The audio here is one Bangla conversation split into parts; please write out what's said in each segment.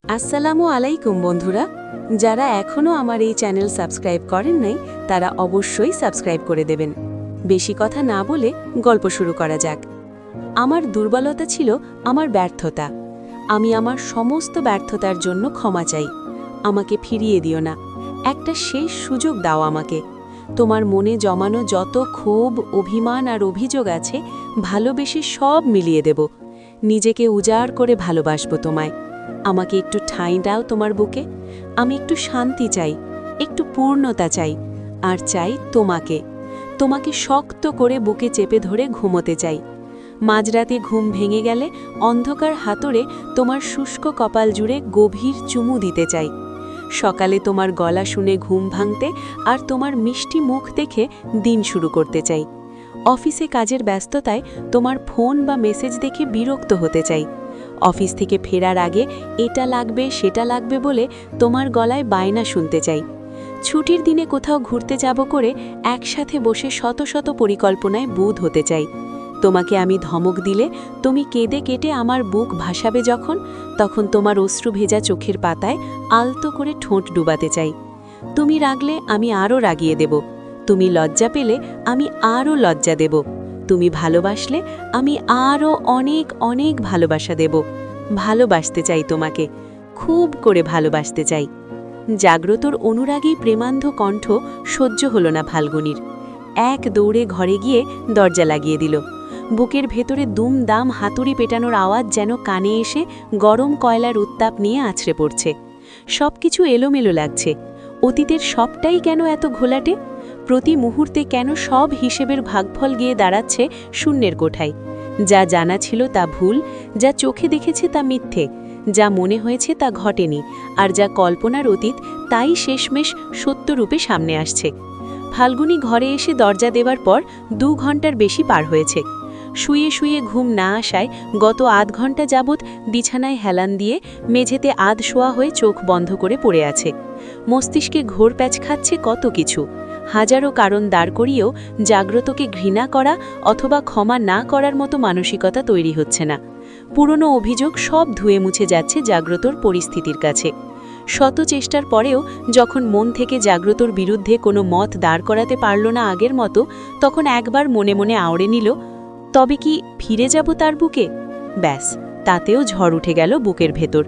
আসসালামু আলাইকুম বন্ধুরা, যারা এখনও আমার এই চ্যানেল সাবস্ক্রাইব করেন নাই তারা অবশ্যই সাবস্ক্রাইব করে দেবেন। বেশি কথা না বলে গল্প শুরু করা যাক। আমার দুর্বলতা ছিল আমার ব্যর্থতা। আমি আমার সমস্ত ব্যর্থতার জন্য ক্ষমা চাই। আমাকে ফিরিয়ে দিও না, একটা শেষ সুযোগ দাও আমাকে। তোমার মনে জমানো যত ক্ষোভ, অভিমান আর অভিযোগ আছে ভালোবেসে সব মিলিয়ে দেব। নিজেকে উজাড় করে ভালোবাসবো তোমায়। আমাকে একটু ঠাঁই দাও তোমার বুকে। আমি একটু শান্তি চাই, একটু পূর্ণতা চাই, আর চাই তোমাকে। তোমাকে শক্ত করে বুকে চেপে ধরে ঘুমোতে চাই। মাঝরাতে ঘুম ভেঙে গেলে অন্ধকার হাতড়ে তোমার শুষ্ক কপাল জুড়ে গভীর চুমু দিতে চাই। সকালে তোমার গলা শুনে ঘুম ভাঙতে আর তোমার মিষ্টি মুখ দেখে দিন শুরু করতে চাই। অফিসে কাজের ব্যস্ততায় তোমার ফোন বা মেসেজ দেখে বিরক্ত হতে চাই। অফিস থেকে ফেরার আগে এটা লাগবে সেটা লাগবে বলে তোমার গলায় বায়না শুনতে চাই। ছুটির দিনে কোথাও ঘুরতে যাব করে একসাথে বসে শত শত পরিকল্পনায় বুঁদ হতে চাই। তোমাকে আমি ধমক দিলে তুমি কেঁদে কেটে আমার বুক ভাসাবে যখন, তখন তোমার অশ্রু ভেজা চোখের পাতায় আলতো করে ঠোঁট ডুবাতে চাই। তুমি রাগলে আমি আরও রাগিয়ে দেব। তুমি লজ্জা পেলে আমি আরও লজ্জা দেব। তুমি ভালোবাসলে আমি আরও অনেক অনেক ভালোবাসা দেব। ভালোবাসতে চাই তোমাকে, খুব করে ভালোবাসতে চাই। জাগ্রতর অনুরাগী প্রেমান্ধ কণ্ঠ সহ্য হল না ফাল্গুনীর। এক দৌড়ে ঘরে গিয়ে দরজা লাগিয়ে দিল। বুকের ভেতরে দুম দাম হাতুড়ি পেটানোর আওয়াজ যেন কানে এসে গরম কয়লার উত্তাপ নিয়ে আছড়ে পড়ছে। সব কিছু এলোমেলো লাগছে। অতীতের সবটাই কেন এত ঘোলাটে? প্রতি মুহূর্তে কেন সব হিসেবের ভাগফল গিয়ে দাঁড়াচ্ছে শূন্যের কোঠায়? যা জানা ছিল তা ভুল, যা চোখে দেখেছে তা মিথ্যে, যা মনে হয়েছে তা ঘটেনি, আর যা কল্পনার অতীত তাই শেষমেশ সত্যরূপে সামনে আসছে। ফাল্গুনী ঘরে এসে দরজা দেওয়ার পর 2 ঘন্টার বেশি পার হয়েছে। শুয়ে শুয়ে ঘুম না আসায় গত আধ ঘন্টা যাবৎ বিছানায় হেলান দিয়ে মেঝেতে আধ শোয়া হয়ে চোখ বন্ধ করে পড়ে আছে। মস্তিষ্কে ঘোর প্যাচ খাচ্ছে কত কিছু। হাজারো কারণ দাঁড় করিয়েও জাগ্রতকে ঘৃণা করা অথবা ক্ষমা না করার মতো মানসিকতা তৈরি হচ্ছে না। পুরনো অভিযোগ সব ধুয়ে মুছে যাচ্ছে জাগ্রতর পরিস্থিতির কাছে। শত চেষ্টার পরেও যখন মন থেকে জাগ্রতর বিরুদ্ধে কোনো মত দাঁড় করাতে পারল না আগের মতো, তখন একবার মনে মনে আওড়ে নিল, তবে কি ফিরে যাব তার বুকে? ব্যাস, তাতেও ঝড় উঠে গেল বুকের ভেতর।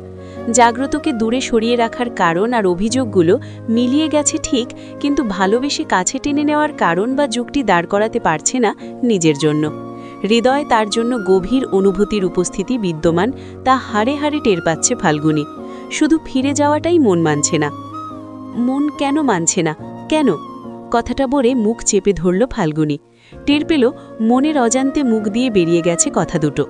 জাগ্রতকে দূরে সরিয়ে রাখার কারণ আর অভিযোগগুলো মিলিয়ে গেছে ঠিক, কিন্তু ভালোবেসে কাছে টেনে নেওয়ার কারণ বা যুক্তি দাঁড় করাতে পারছে না নিজের জন্য। হৃদয় তার জন্য গভীর অনুভূতির উপস্থিতি বিদ্যমান, তা হাড়ে হাড়ে টের পাচ্ছে ফাল্গুনী। শুধু ফিরে যাওয়াটাই মন মানছে না। মন কেন মানছে না? কেন? কথাটা বলে মুখ চেপে ধরল ফাল্গুনী। টের পেল মনের অজান্তে মুখ দিয়ে বেরিয়ে গেছে কথা দুটো।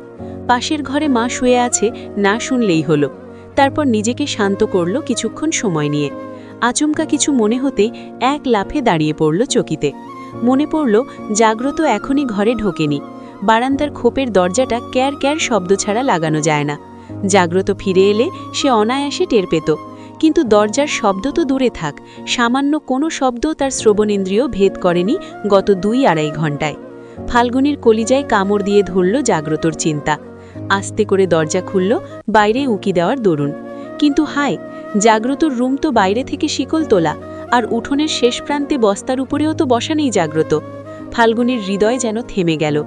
পাশের ঘরে মা শুয়ে আছে, না শুনলেই হলো। তারপর নিজেকে শান্ত করল কিছুক্ষণ সময় নিয়ে। আচমকা কিছু মনে হতে এক লাফে দাঁড়িয়ে পড়ল চকিতে। মনে পড়ল জাগ্রত এখনই ঘরে ঢোকেনি। বারান্দার খোপের দরজাটা ক্যার ক্যার শব্দ ছাড়া লাগানো যায় না। জাগ্রত ফিরে এলে সে অনায়াসে টের পেত, কিন্তু দরজার শব্দ তো দূরে থাক, সামান্য কোনো শব্দ তার শ্রবণেন্দ্রিয় ভেদ করেনি গত 2-2.5 ঘণ্টায়। ফাল্গুনীর কলিজায় কামড় দিয়ে ধরল জাগ্রতর চিন্তা। আস্তে করে দরজা খুলল, বাইরে উঁকি দেওয়ার দরুন। কিন্তু হায়, জাগ্রতর রুম তো বাইরে থেকে শিকল তোলা, আর উঠোনের শেষ প্রান্তে বস্তার উপরেও তো বসা নেই জাগ্রত। ফাল্গুনীর হৃদয় যেন থেমে গেল।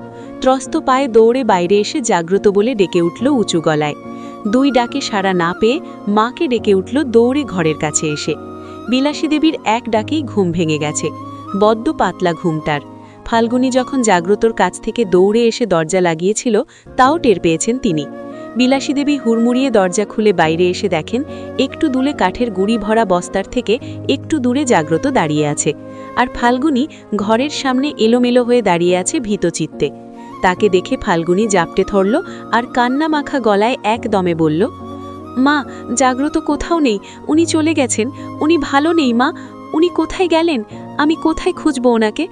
ত্রস্ত পায়ে দৌড়ে বাইরে এসে জাগ্রত বলে ডেকে উঠল উঁচু গলায়। 2 ডাকে সাড়া না পেয়ে মাকে ডেকে উঠল দৌড়ে ঘরের কাছে এসে। বিলাসী দেবীর এক ডাকেই ঘুম ভেঙে গেছে। বড্ড পাতলা ঘুমটার। ফাল্গুনী যখন জাগ্রতর কাছ থেকে দৌড়ে এসে দরজা লাগিয়েছিল, তাও টের পেয়েছেন তিনি। বিলাসী দেবী হুড়মুড়িয়ে দরজা খুলে বাইরে এসে দেখেন একটু দূরে কাঠের গুঁড়ি ভরা বস্তার থেকে একটু দূরে জাগ্রত দাঁড়িয়ে আছে, আর ফাল্গুনী ঘরের সামনে এলোমেলো হয়ে দাঁড়িয়ে আছে ভীতচিত্তে। তাকে দেখে ফাল্গুনী জাপটে ধরল আর কান্না মাখা গলায় এক দমে বলল, মা, জাগ্রত কোথাও নেই, উনি চলে গেছেন, উনি ভালো নেই মা, উনি কোথায় গেলেন? আমি কোথায় খুঁজব ওনাকে?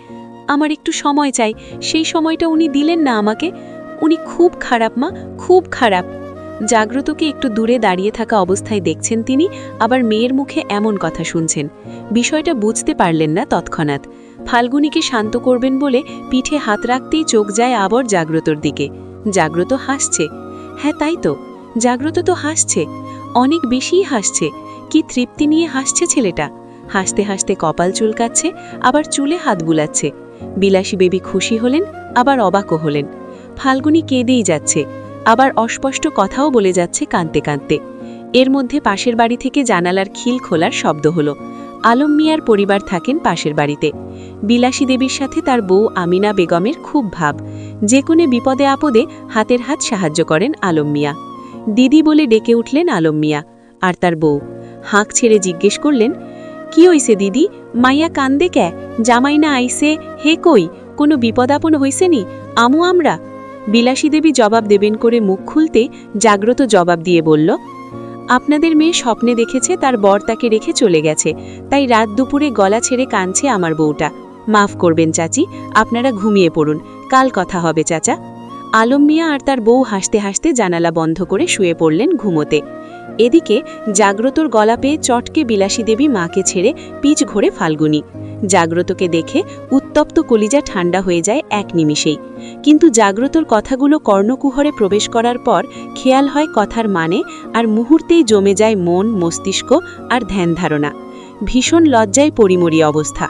আমার একটু সময় চাই, সেই সময়টা উনি দিলেন না আমাকে। উনি খুব খারাপ মা, খুব খারাপ। জাগ্রতকে একটু দূরে দাঁড়িয়ে থাকা অবস্থায় দেখছেন তিনি, আবার মেয়ের মুখে এমন কথা শুনছেন। বিষয়টা বুঝতে পারলেন না তৎক্ষণাৎ। ফাল্গুনীকে শান্ত করবেন বলে পিঠে হাত রাখতেই চোখ যায় আবার জাগ্রতর দিকে। জাগ্রত হাসছে। হ্যাঁ, তাই তো, জাগ্রত তো হাসছে। অনেক বেশিই হাসছে। কি তৃপ্তি নিয়ে হাসছে ছেলেটা। হাসতে হাসতে কপাল চুলকাচ্ছে, আবার চুলে হাত বুলাচ্ছে। বিলাসী বেবি খুশি হলেন, আবার অবাকও হলেন। ফাল্গুনী কেঁদেই যাচ্ছে, আবার অস্পষ্ট কথাও বলে যাচ্ছে কাঁদতে কাঁদতে। এর মধ্যে পাশের বাড়ি থেকে জানালার খিল খোলার শব্দ হলো। আলম মিয়ার পরিবার থাকেন পাশের বাড়িতে। বিলাসী দেবীর সাথে তার বউ আমিনা বেগমের খুব ভাব। যে কোনো বিপদে আপদে হাতের হাত সাহায্য করেন আলম মিয়া। দিদি বলে ডেকে উঠলেন আলম মিয়া। আর তার বউ হাঁক ছেড়ে জিজ্ঞেস করলেন, কি হইছে দিদি, মাইয়া কান্দে ক্যা? জামাই না আইসে, হে কই? কোনো বিপদ আপন হইছে নি? আমু আমরা? বিলাসী দেবী জবাব দেবেন করে মুখ খুলতে জাগ্রত জবাব দিয়ে বলল, আপনাদের মেয়ে স্বপ্নে দেখেছে তার বর তাকে রেখে চলে গেছে, তাই রাত দুপুরে গলা ছেড়ে কাঁদছে আমার বউটা। মাফ করবেন চাচি, আপনারা ঘুমিয়ে পড়ুন, কাল কথা হবে চাচা। আলম মিয়া আর তার বউ হাসতে হাসতে জানালা বন্ধ করে শুয়ে পড়লেন ঘুমোতে। এদিকে জাগ্রতর গলা পেয়ে চটকে বিলাসী দেবী মাকে ছেড়ে পিচ ঘোরে ফাল্গুনী। জাগ্রতকে দেখে উত্তপ্ত কলিজা ঠান্ডা হয়ে যায় এক নিমিষেই। কিন্তু জাগ্রতর কথাগুলো কর্ণকুহরে প্রবেশ করার পর খেয়াল হয় কথার মানে, আর মুহূর্তেই জমে যায় মন, মস্তিষ্ক আর ধ্যান ধারণা। ভীষণ লজ্জায় পরিমরি অবস্থা।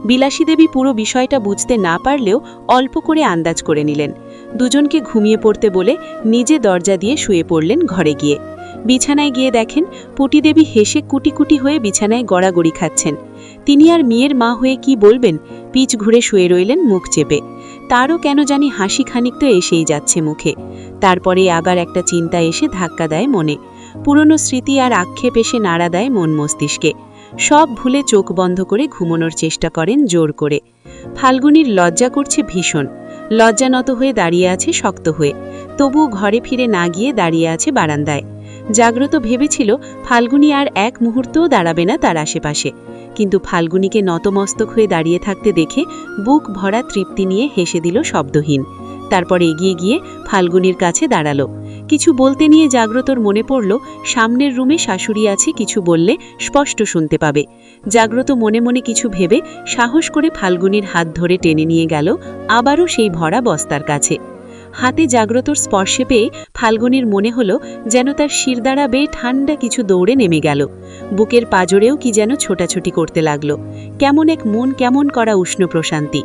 বিলাসী দেবী পুরো বিষয়টা বুঝতে না পারলেও অল্প করে আন্দাজ করে নিলেন। দুজনকে ঘুমিয়ে পড়তে বলে নিজে দরজা দিয়ে শুয়ে পড়লেন ঘরে গিয়ে। বিছানায় গিয়ে দেখেন পুটিদেবী হেসে কুটি কুটি হয়ে বিছানায় গড়াগড়ি খাচ্ছেন। তিনি আর মেয়ের মা হয়ে কি বলবেন, পিচ ঘুরে শুয়ে রইলেন মুখ চেপে। তারও কেন জানি হাসি খানিক তো এসেই যাচ্ছে মুখে। তারপরে আবার একটা চিন্তা এসে ধাক্কা দেয় মনে। পুরনো স্মৃতি আর আক্ষেপ এসে নাড়া দেয় মন মস্তিষ্কে। সব ভুলে চোখ বন্ধ করে ঘুমানোর চেষ্টা করেন জোর করে। ফাল্গুনীর লজ্জা করছে ভীষণ। লজ্জানত হয়ে দাঁড়িয়ে আছে শক্ত হয়ে, তবুও ঘরে ফিরে না গিয়ে দাঁড়িয়ে আছে বারান্দায়। জাগ্রত ভেবেছিল ফাল্গুনী আর এক মুহূর্তও দাঁড়াবে না তার আশেপাশে, কিন্তু ফাল্গুনীকে নতমস্তক হয়ে দাঁড়িয়ে থাকতে দেখে বুক ভরা তৃপ্তি নিয়ে হেসে দিল শব্দহীন। তারপর এগিয়ে গিয়ে ফাল্গুনীর কাছে দাঁড়ালো। কিছু বলতে নিয়ে জাগ্রতর মনে পড়ল সামনের রুমে শাশুড়ি আছে, কিছু বললে স্পষ্ট শুনতে পাবে। জাগ্রত মনে মনে কিছু ভেবে সাহস করে ফাল্গুনীর হাত ধরে টেনে নিয়ে গেল আবারও সেই ভরা বস্তার কাছে। হাতে জাগ্রতর স্পর্শে পেয়ে ফাল্গুনীর মনে হলো যেন তার শিরদাঁড়া বেয়ে ঠান্ডা কিছু দৌড়ে নেমে গেল। বুকের পাজরেও কি যেন ছোটাছুটি করতে লাগলো। কেমন এক মন কেমন করা উষ্ণ প্রশান্তি।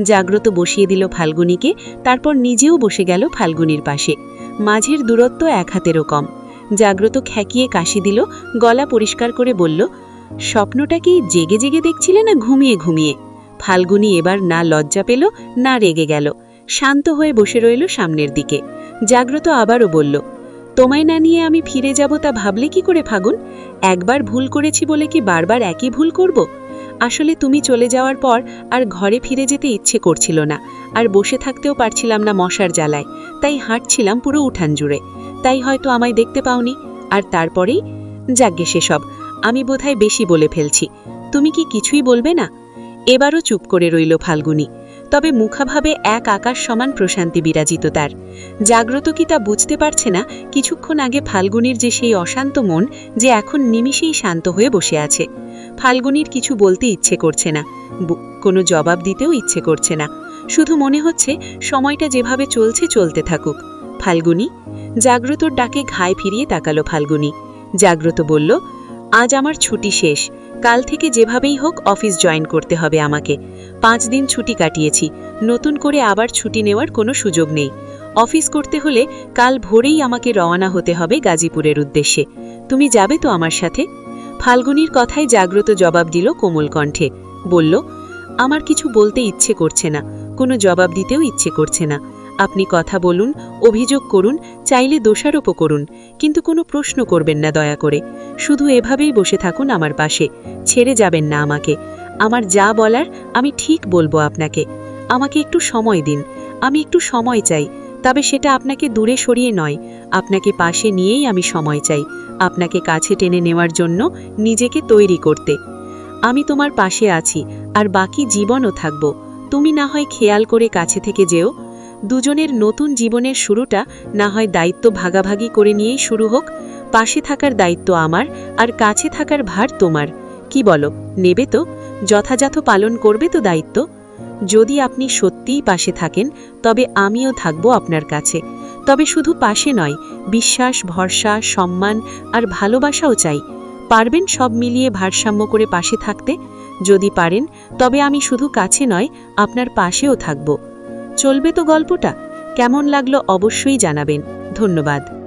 জাগ্রত বসিয়ে দিল ফাল্গুনীকে, তারপর নিজেও বসে গেল ফাল্গুনীর পাশে। মাঝের দূরত্ব এক হাতেরও কম। জাগ্রত খ্যাকিয়ে কাশি দিল, গলা পরিষ্কার করে বলল, স্বপ্নটা কি জেগে জেগে দেখছিলে না ঘুমিয়ে ঘুমিয়ে? ফাল্গুনী এবার না লজ্জা পেল না রেগে গেল, শান্ত হয়ে বসে রইল সামনের দিকে। জাগ্রত আবারও বলল, তোমায় না নিয়ে আমি ফিরে যাব তা ভাবলে কি করে ফাগুন? একবার ভুল করেছি বলে কি বারবার একই ভুল করব? আসলে তুমি চলে যাওয়ার পর আর ঘরে ফিরে যেতে ইচ্ছে করছিল না, আর বসে থাকতেও পারছিলাম না মশার জ্বালায়, তাই হাঁটছিলাম পুরো উঠান জুড়ে। তাই হয়তো আমায় দেখতে পাওনি। আর তারপরেই যাগ্গে সেসব, আমি বোধহয় বেশি বলে ফেলছি। তুমি কি কিছুই বলবে না? এবারও চুপ করে রইল ফাল্গুনী। তবে মুখাভাবে এক আকাশ সমান প্রশান্তি বিরাজিত তার। জাগ্রত কি তা বুঝতে পারছে না কিছুক্ষণ আগে ফাল্গুনীর যে সেই অশান্ত মন, যে এখন নিমিষেই শান্ত হয়ে বসে আছে। ফাল্গুনীর কিছু বলতে ইচ্ছে করছে না, কোনো জবাব দিতেও ইচ্ছে করছে না। শুধু মনে হচ্ছে সময়টা যেভাবে চলছে চলতে থাকুক। ফাল্গুনী, জাগ্রতর ডাকে ঘায় ফিরিয়ে তাকালো ফাল্গুনী। জাগ্রত বলল, আজ আমার ছুটি শেষ। কাল থেকে যেভাবেই হোক অফিস জয়েন করতে হবে আমাকে। 5 দিন ছুটি কাটিয়েছি, নতুন করে আবার ছুটি নেওয়ার কোনো সুযোগ নেই। অফিস করতে হলে কাল ভোরেই আমাকে রওনা হতে হবে গাজীপুরের উদ্দেশ্যে। তুমি যাবে তো আমার সাথে? ফাল্গুনীর কথায় জাগ্রত জবাব দিল কোমল কণ্ঠে। বলল, আমার কিছু বলতে ইচ্ছে করছে না, কোনো জবাব দিতেও ইচ্ছে করছে না। আপনি কথা বলুন, অভিযোগ করুন, চাইলে দোষারোপও করুন, কিন্তু কোনো প্রশ্ন করবেন না দয়া করে। শুধু এভাবেই বসে থাকুন আমার পাশে, ছেড়ে যাবেন না আমাকে। আমার যা বলার আমি ঠিক বলবো আপনাকে। আমাকে একটু সময় দিন, আমি একটু সময় চাই। তবে সেটা আপনাকে দূরে সরিয়ে নয়, আপনাকে পাশে নিয়েই আমি সময় চাই, আপনাকে কাছে টেনে নেওয়ার জন্য নিজেকে তৈরি করতে। আমি তোমার পাশে আছি, আর বাকি জীবনও থাকব। তুমি না হয় খেয়াল করে কাছে থেকে যেও। দুজনের নতুন জীবনের শুরুটা না হয় দায়িত্ব ভাগাভাগি করে নিয়েই শুরু হোক। পাশে থাকার দায়িত্ব আমার, আর কাছে থাকার ভার তোমার। কি বলো, নেবে তো? যথাযথ পালন করবে তো দায়িত্ব? যদি আপনি সত্যিই পাশে থাকেন তবে আমিও থাকব আপনার কাছে। তবে শুধু পাশে নয়, বিশ্বাস, ভরসা, সম্মান আর ভালোবাসাও চাই। পারবেন সব মিলিয়ে ভারসাম্য করে পাশে থাকতে? যদি পারেন, তবে আমি শুধু কাছে নয়, আপনার পাশেও থাকব। চলবে তো গল্পটা? কেমন লাগলো অবশ্যই জানাবেন। ধন্যবাদ।